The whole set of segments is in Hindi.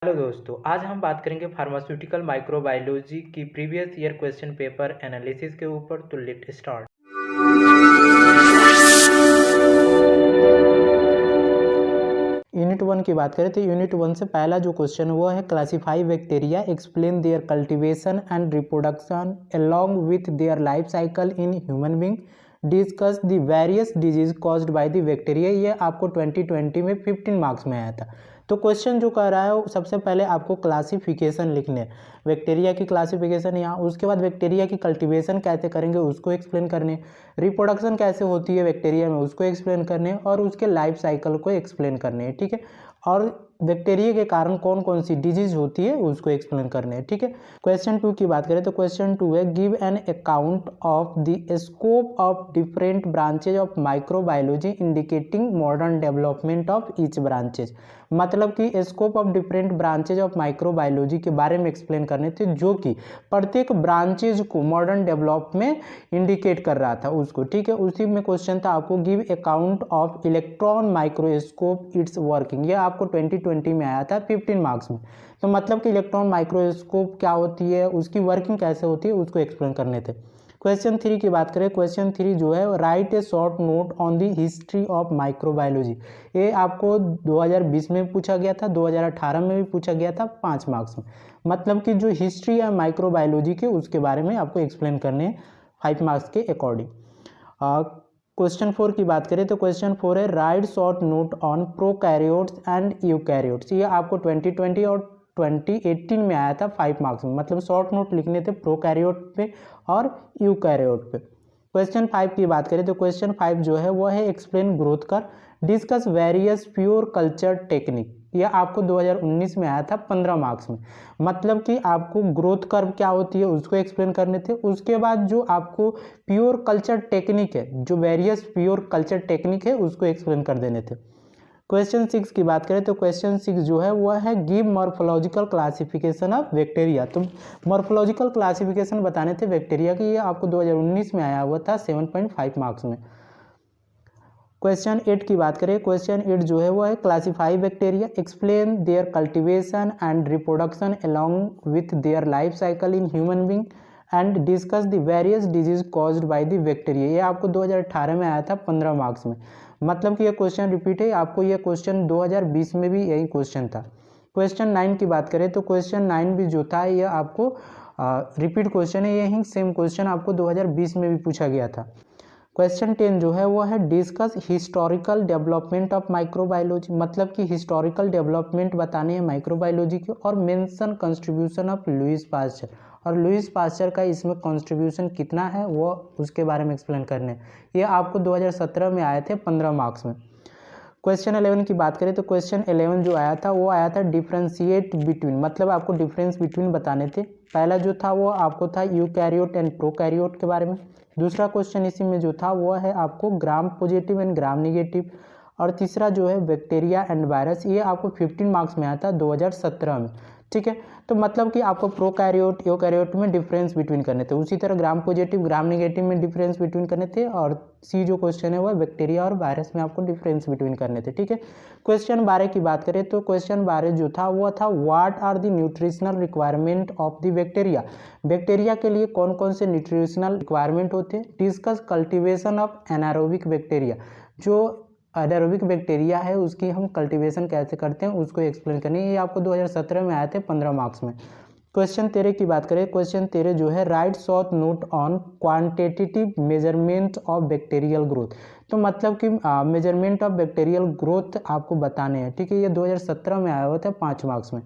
हेलो दोस्तों, आज हम बात करेंगे फार्मास्यूटिकल माइक्रोबायोलॉजी की previous year question paper analysis के ऊपर। तो लेट स्टार्ट। यूनिट 1 की बात करें तो यूनिट 1 से पहला जो क्वेश्चन हुआ है, classify bacteria, explain their cultivation and reproduction along with their life cycle in human being, discuss the various disease caused by the bacteria. ये आपको 2020 में 15 मार्क्स में आया था। तो क्वेश्चन जो कर रहा है, सबसे पहले आपको क्लासिफिकेशन लिखने, बैक्टीरिया की क्लासिफिकेशन यहाँ, उसके बाद बैक्टीरिया की कल्टीवेशन कैसे करेंगे उसको एक्सप्लेन करने, रिप्रोडक्शन कैसे होती है बैक्टीरिया में उसको एक्सप्लेन करने, और उसके लाइफ साइकिल को एक्सप्लेन करने। ठीक है, और बैक्टीरिया के कारण कौन कौन सी डिजीज होती है उसको एक्सप्लेन करने हैं। ठीक है, क्वेश्चन 2 की बात करें तो क्वेश्चन 2 है, give an account of the scope of different branches of microbiology indicating modern development of each branches. मतलब कि scope of different branches of microbiology के बारे में एक्सप्लेन करने थे, जो कि प्रत्येक ब्रांचेज को मॉडर्न डेवलप में इंडिकेट कर रहा था उसको। ठीक है, उसी में क्वेश्चन था आपको, give account of electron microscope it's working. ये आपको 2020 में आया था 15 मार्क्स में। तो मतलब कि इलेक्ट्रॉन माइक्रोस्कोप क्या होती है, उसकी वर्किंग कैसे होती है उसको एक्सप्लेन करने थे। क्वेश्चन 3 की बात करें, क्वेश्चन 3 जो है, right A short note on the history of microbiology. ये आपको 2020 में पूछा गया था, 2018 में भी पूछा गया था 5 मार्क्स में। मतलब कि जो हिस्ट्री है माइक्रोबायोलॉजी की उसके बारे में आपको एक्सप्लेन करने हैं 5 मार्क्स के अकॉर्डिंग। क्वेश्चन 4 की बात करें तो क्वेश्चन 4 है, write short note on prokaryotes and eukaryotes. ये आपको 2020 और 2018 में आया था 5 मार्क्स में। मतलब शॉर्ट नोट लिखने थे प्रोकैरियोट पे और यूकैरियोट पे। क्वेश्चन 5 की बात करें तो क्वेश्चन 5 जो है वो है, एक्सप्लेन ग्रोथ कर, discuss various pure culture technique. यह आपको 2019 में आया था 15 मार्क्स में। मतलब कि आपको ग्रोथ कर्व क्या होती है उसको एक्सप्लेन करने थे। उसके बाद जो आपको प्योर कल्चर टेक्निक है, जो वेरियस प्योर कल्चर टेक्निक है उसको एक्सप्लेन कर देने थे। क्वेश्चन 6 की बात करें तो क्वेश्चन 6 जो है वह है, give morphological classification of bacteria. तो मॉर्फोलॉजिकल क्लासिफिकेशन बताने थे बैक्टीरिया की। ये आपको 2019 में आया हुआ था 7.5 मार्क्स में। क्वेश्चन 8 की बात करें, क्वेश्चन 8 जो है वो है, classify bacteria, explain their cultivation and reproduction along with their life cycle in human being and discuss the various disease caused by the bacteria. ये आपको 2018 में आया था 15 मार्क्स में। मतलब कि ये क्वेश्चन रिपीट है, आपको ये क्वेश्चन 2020 में भी यही क्वेश्चन था। क्वेश्चन 9 की बात करें तो क्वेश्चन 9 भी जो था ये आपको रिपीट क्वेश्चन है, यही सेम क्वेश्चन आपको 2020 में भी पूछा गया था। क्वेश्चन 10 जो है वो है, discuss historical development of microbiology. मतलब कि हिस्टोरिकल डेवलपमेंट बताने हैं माइक्रोबायोलॉजी की, और mention contribution of Lewis pasture. और लुईस पास्चर का इसमें कंट्रीब्यूशन कितना है वो उसके बारे में एक्सप्लेन करने। ये आपको 2017 में आए थे 15 मार्क्स में। क्वेश्चन 11 की बात करें तो क्वेश्चन 11 जो आया था वो आया था, डिफ्रेंशिएट बिटवीन। मतलब आपको डिफरेंस बिटवीन बताने थे। पहला जो था वो आपको था यूकैरियोट एंड प्रोकैरियोट के बारे में। दूसरा क्वेश्चन इसी में जो था वो है आपको gram positive and gram negative. और तीसरा जो है बैक्टीरिया एंड वायरस। ये आपको 15 मार्क्स में आया था 2017 में। ठीक है, तो मतलब कि आपको प्रोकैरियोट यूकैरियोट में डिफरेंस बिटवीन करने थे। उसी तरह ग्राम पॉजिटिव ग्राम नेगेटिव में डिफरेंस बिटवीन करने थे, और सी जो क्वेश्चन है वह बैक्टीरिया और वायरस में आपको डिफरेंस बिटवीन करने थे। ठीक है, क्वेश्चन 12 की बात करें तो क्वेश्चन 12 जो था वो था, what are the nutritional requirement of the bacteria. Bacteria के लिए कौन कौन से न्यूट्रिशनल रिक्वायरमेंट होते हैं। Discuss cultivation of anaerobic bacteria. जो एनारोबिक बैक्टीरिया है उसकी हम कल्टीवेशन कैसे करते हैं उसको एक्सप्लेन करनी है। ये आपको 2017 में आए थे 15 मार्क्स में। क्वेश्चन 13 की बात करें, क्वेश्चन 13 जो है, write short note on quantitative measurement of bacterial growth. तो मतलब कि मेजरमेंट ऑफ बैक्टीरियल ग्रोथ आपको बताने हैं। ठीक है, ये 2017 में आया हुआ था 5 मार्क्स में।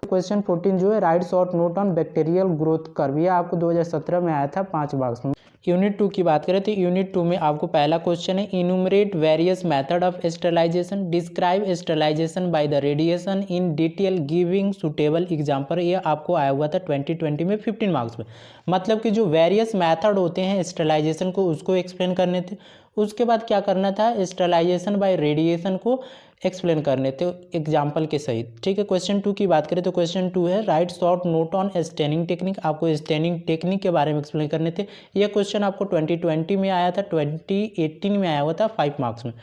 क्वेश्चन 14 जो है, write short note on bacterial growth curve. ये आपको 2017 में आया था 5 मार्क्स में। यूनिट 2 की बात करें तो यूनिट 2 में आपको पहला क्वेश्चन है, enumerate various method of sterilization, describe sterilization by the radiation in detail giving suitable example. ये आपको आया हुआ था 2020 में 15 मार्क्स में। मतलब कि जो वेरियस मेथड होते हैं स्टरलाइजेशन को उसको एक्सप्लेन करने थे। उसके बाद क्या करना था, स्टरलाइजेशन बाय रेडिएशन को एक्सप्लेन करने थे एग्जाम्पल के सहित। ठीक है, क्वेश्चन 2 की बात करें तो क्वेश्चन 2 है, write short note on staining technique. आपको स्टेनिंग टेक्निक के बारे में एक्सप्लेन करने थे। यह क्वेश्चन आपको 2020 में आया था, 2018 में आया हुआ था 5 मार्क्स में।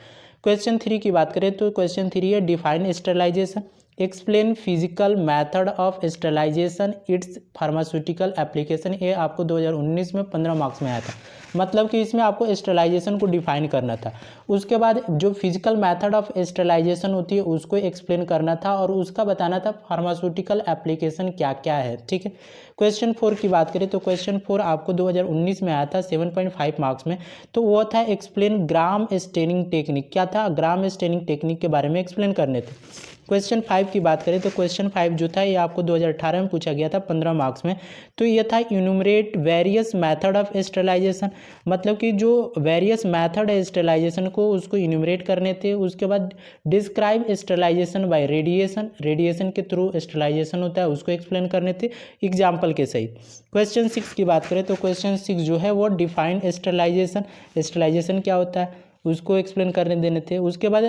क्वेश्चन 3 की बात करें तो क्वेश्चन 3 है, define sterilization. Explain physical method of sterilization its pharmaceutical application. ये आपको 2019 में 15 मार्क्स में आया था। मतलब कि इसमें आपको स्टेलाइजेशन को डिफाइन करना था। उसके बाद जो फिजिकल मैथड ऑफ स्टेलाइजेशन होती है उसको एक्सप्लेन करना था और उसका बताना था फार्मास्यूटिकल एप्लीकेशन क्या क्या है। ठीक है। क्वेश्चन 4 की बात करें तो क्वेश्चन 4 आपको 2019 में आया था 7.5 मार्क्स में। तो वो था एक्सप्लेन ग्राम स्टेनिंग टेक्निक। क्या था? ग्राम स्टेनिंग टेक्निक के बारे में एक्सप्लेन करने थे। क्वेश्चन 5 की बात करें तो क्वेश्चन 5 जो था ये आपको 2018 में पूछा गया था 15 मार्क्स में। तो ये था enumerate various method of sterilisation. मतलब कि जो वेरियस मेथड है स्टेलाइजेशन को उसको इन्यूमरेट करने थे। उसके बाद describe sterilisation bye radiation, radiation के थ्रू स्टेलाइजेशन होता है उसको एक्सप्लेन करने थे एग्जाम्पल के सहित। क्वेश्चन 6 की बात करें तो क्वेश्चन 6 जो है वो डिफाइन स्टेलाइजेशन, स्टेलाइजेशन क्या होता है उसको एक्सप्लेन करने देने थे। उसके बाद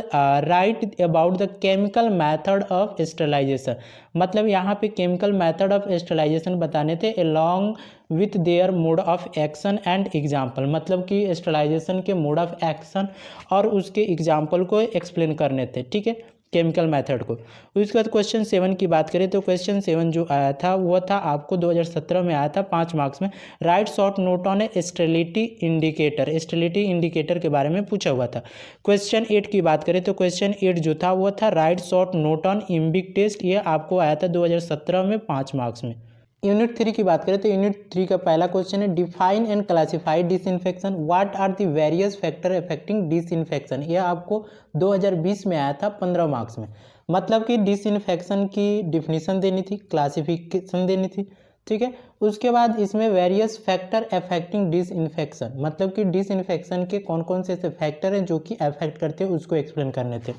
right about the chemical method of sterilisation. मतलब यहाँ पे केमिकल मेथड ऑफ स्टेलाइजेशन बताने थे along with their mode of action and example. मतलब कि स्टेलाइजेशन के मोड ऑफ एक्शन और उसके एग्जाम्पल को एक्सप्लेन करने थे। ठीक है, केमिकल मेथड को। उसके बाद क्वेश्चन 7 की बात करें तो क्वेश्चन 7 जो आया था वो था आपको 2017 में आया था 5 मार्क्स में। Right short note on A stability indicator, stability indicator के बारे में पूछा हुआ था। क्वेश्चन 8 की बात करें तो क्वेश्चन 8 जो था वो था right short note on IMViC test. ये आपको आया था 2017 में 5 मार्क्स में। यूनिट 3 की बात करें तो यूनिट 3 का पहला क्वेश्चन है define and classify disinfection. What are the various factor affecting disinfection. यह आपको 2020 में आया था 15 मार्क्स में। मतलब कि डिसइंफेक्शन की डिफिनीशन देनी थी, क्लासिफिकेशन देनी थी। ठीक है। उसके बाद इसमें वेरियस फैक्टर अफेक्टिंग डिसइंफेक्शन, मतलब कि डिसइंफेक्शन के कौन कौन से ऐसे फैक्टर हैं जो कि अफेक्ट करते हैं उसको एक्सप्लेन करने थे।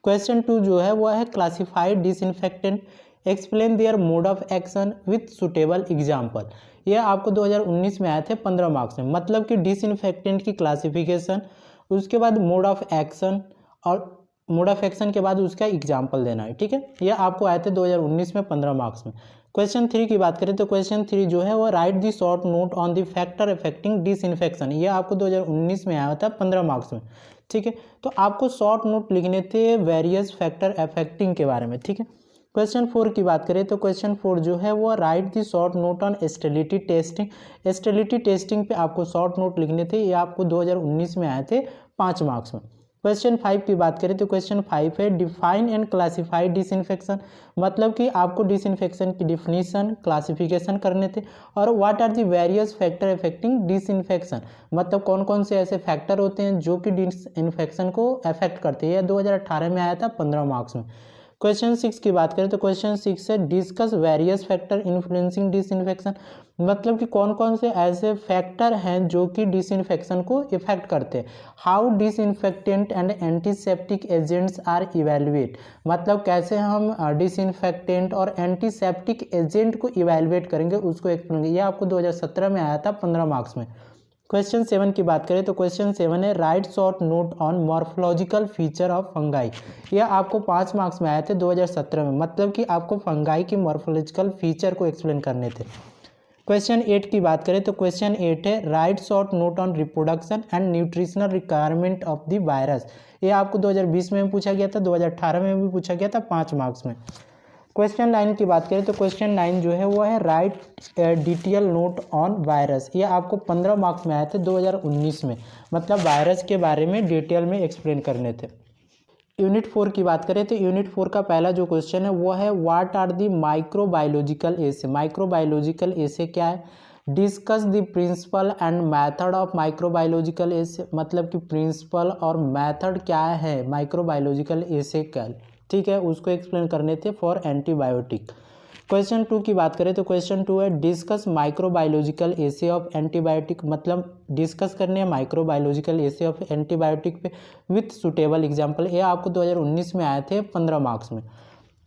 क्वेश्चन 2 जो है वो है classified disinfectant, explain their mode of action with suitable example. यह आपको 2019 में आए थे 15 मार्क्स में। मतलब कि डिसइंफेक्टेंट की क्लासिफिकेशन, उसके बाद मोड ऑफ एक्शन और मोड ऑफ एक्शन के बाद उसका एग्जाम्पल देना है। ठीक है, यह आपको आए थे 2019 में 15 मार्क्स में। क्वेश्चन 3 की बात करें तो क्वेश्चन 3 जो है वो right the short note on the factor affecting disinfection. यह आपको 2019 में आया था 15 मार्क्स में। ठीक है, तो आपको शॉर्ट नोट लिखने थे वेरियस फैक्टर अफेक्टिंग के बारे में। ठीक है। क्वेश्चन 4 की बात करें तो क्वेश्चन 4 जो है वो right the short note on stability testing. Stability testing पे आपको शॉर्ट नोट लिखने थे। ये आपको 2019 में आए थे 5 मार्क्स में। क्वेश्चन 5 की बात करें तो क्वेश्चन 5 है डिफाइन एंड क्लासिफाई डिसइंफेक्शन। मतलब कि आपको डिसइंफेक्शन की डिफिनीशन, क्लासिफिकेशन करने थे। और what are the various factor affecting disinfection. मतलब कौन कौन से ऐसे फैक्टर होते हैं जो कि डिसइंफेक्शन को अफेक्ट करते हैं। यह 2018 में आया था 15 मार्क्स में। क्वेश्चन 6 की बात करें तो क्वेश्चन 6 है discuss various factor influencing disinfection. मतलब कि कौन कौन से ऐसे फैक्टर हैं जो कि डिसइंफेक्शन को इफेक्ट करते हैं। How disinfectant and antiseptic agents are evaluate. मतलब कैसे हम डिसइंफेक्टेंट और एंटीसेप्टिक एजेंट को इवेल्युएट करेंगे उसको एक्सप्लेन। ये आपको 2017 में आया था 15 मार्क्स में। क्वेश्चन 7 की बात करें तो क्वेश्चन 7 है write short note on morphological feature of fungi. यह आपको 5 मार्क्स में आए थे 2017 में। मतलब कि आपको फंगाई की मॉर्फोलॉजिकल फीचर को एक्सप्लेन करने थे। क्वेश्चन 8 की बात करें तो क्वेश्चन 8 है write short note on reproduction and nutritional requirement of the virus. ये आपको 2020 में भी पूछा गया था, 2018 में भी पूछा गया था 5 मार्क्स में। क्वेश्चन 9 की बात करें तो क्वेश्चन 9 जो है वो है right detail note on virus. ये आपको 15 मार्क्स में आए थे 2019 में। मतलब वायरस के बारे में डिटेल में एक्सप्लेन करने थे। यूनिट 4 की बात करें तो यूनिट 4 का पहला जो क्वेश्चन है वो है what are the microbiological assay. Microbiological assay क्या है। Discuss the principle and method of microbiological assay. मतलब कि प्रिंसिपल और मेथड क्या है माइक्रोबायोलॉजिकल एसे का। ठीक है, उसको एक्सप्लेन करने थे फॉर एंटीबायोटिक। क्वेश्चन 2 की बात करें तो क्वेश्चन 2 है discuss microbiological assay of antibiotic. मतलब डिस्कस करने हैं माइक्रोबायोलॉजिकल एसे ऑफ एंटीबायोटिक पे विथ सुटेबल एग्जाम्पल। ये आपको 2019 में आए थे 15 मार्क्स में।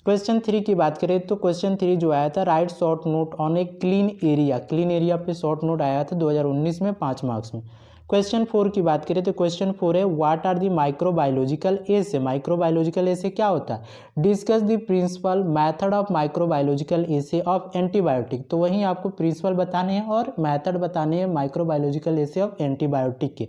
क्वेश्चन 3 की बात करें तो क्वेश्चन 3 जो आया था right short note on a clean area. Clean area पे शॉर्ट नोट आया था 2019 में 5 मार्क्स में। क्वेश्चन 4 की बात करें तो क्वेश्चन 4 है what are the microbiological assay. Microbiological assay क्या होता है। Discuss the principle method of microbiological assay of antibiotic. तो वहीं आपको प्रिंसिपल बताने हैं और मेथड बताने हैं माइक्रोबायोलॉजिकल एसे ऑफ एंटीबायोटिक के।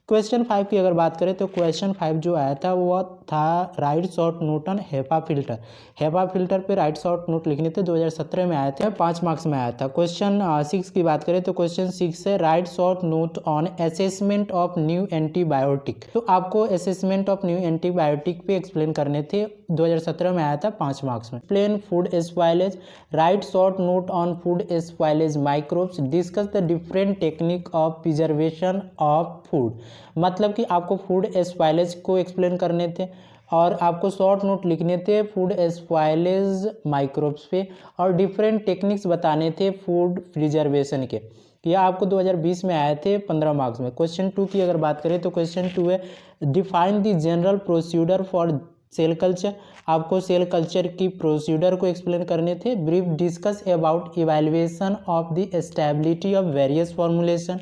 क्वेश्चन 5 की अगर बात करें तो क्वेश्चन 5 जो आया था वो था right short note on HEPA filter. HEPA filter पे राइट शॉर्ट नोट लिखने थे, 2017 में आए थे, 5 मार्क्स में आया था। क्वेश्चन 6 की बात करें तो क्वेश्चन 6 है write short note on assessment of new antibiotic. तो आपको असेसमेंट ऑफ न्यू एंटीबायोटिक पे एक्सप्लेन करने थे, 2017 में आया था, 5 मार्क्स में। Plain food spoilage, write short note on food spoilage microbes, discuss the different technique of preservation of food. मतलब कि आपको फूड स्पॉइलेज को एक्सप्लेन करने थे और आपको शॉर्ट नोट लिखने थे फूड स्पॉइलेज माइक्रोब्स पे और डिफरेंट टेक्निक्स बताने थे फूड प्रिजर्वेशन के। यह आपको 2020 में आए थे, 15 मार्क्स में। क्वेश्चन 2 की अगर बात करें तो क्वेश्चन 2 है define the general procedure for sale culture. आपको सेल कल्चर की प्रोसीजर को एक्सप्लेन करने थे। Brief discuss about evaluation of the stability of various formulation.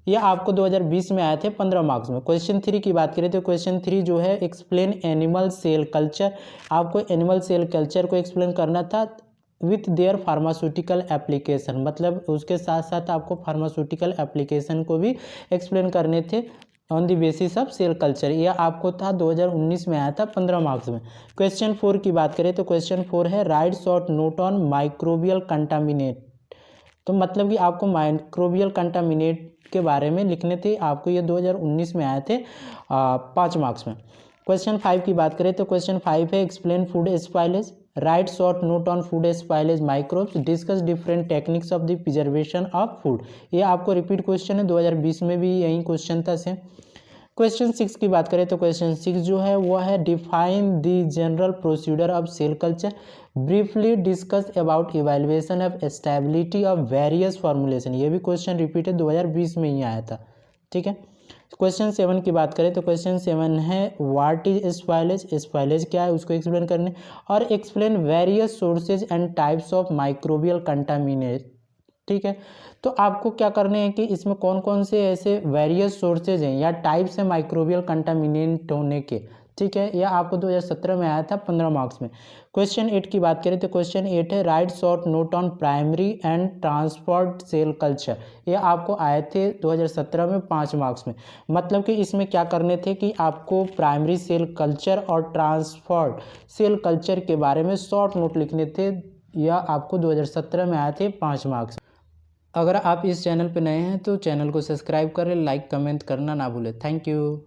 यह आपको 2020 में आए थे, 15 मार्क्स में। क्वेश्चन 3 की बात करें तो क्वेश्चन 3 जो है एक्सप्लेन एनिमल सेल कल्चर। आपको एनिमल सेल कल्चर को एक्सप्लेन करना था विथ देयर फार्मास्यूटिकल एप्लीकेशन, मतलब उसके साथ साथ आपको फार्मास्यूटिकल एप्लीकेशन को भी एक्सप्लेन करने थे on the basis of cell culture. यह आपको था 2019 में आया था, 15 मार्क्स में। क्वेश्चन 4 की बात करें तो क्वेश्चन 4 है write short note on microbial contaminate. तो मतलब कि आपको माइक्रोबियल कंटामिनेट के बारे में लिखने थे, आपको ये 2019 में आए थे, 5 मार्क्स में। क्वेश्चन 5 की बात करें तो क्वेश्चन 5 है explain food spoilage, write short note on food spoilage microbes, discuss different techniques of the preservation of food. ये आपको रिपीट क्वेश्चन है, 2020 में भी यही क्वेश्चन था सेम। क्वेश्चन 6 की बात करें तो क्वेश्चन 6 जो है वो है define the general procedure of cell culture, briefly discuss about evaluation of stability of various formulation. ये भी क्वेश्चन रिपीट है, 2020 में ही आया था, ठीक है। क्वेश्चन 7 की बात करें तो क्वेश्चन 7 है व्हाट इज स्पॉइलेज, स्पॉइलेज क्या है उसको एक्सप्लेन करने, और explain various sources and types of microbial contaminate, ठीक है। तो आपको क्या करने हैं कि इसमें कौन कौन से ऐसे वेरियस सोर्सेज हैं या टाइप्स हैं माइक्रोबियल कंटामिनेंट होने के, ठीक है। यह आपको 2017 में आया था, 15 मार्क्स में। क्वेश्चन 8 की बात करें तो क्वेश्चन 8 है write short note on primary and transport cell culture. यह आपको आए थे 2017 में, 5 मार्क्स में। मतलब कि इसमें क्या करने थे कि आपको प्राइमरी सेल कल्चर और ट्रांसपोर्ट सेल कल्चर के बारे में शॉर्ट नोट लिखने थे। यह आपको 2017 में आए थे, 5 मार्क्स। अगर आप इस चैनल पर नए हैं तो चैनल को सब्सक्राइब करें, लाइक कमेंट करना ना भूलें। Thank you.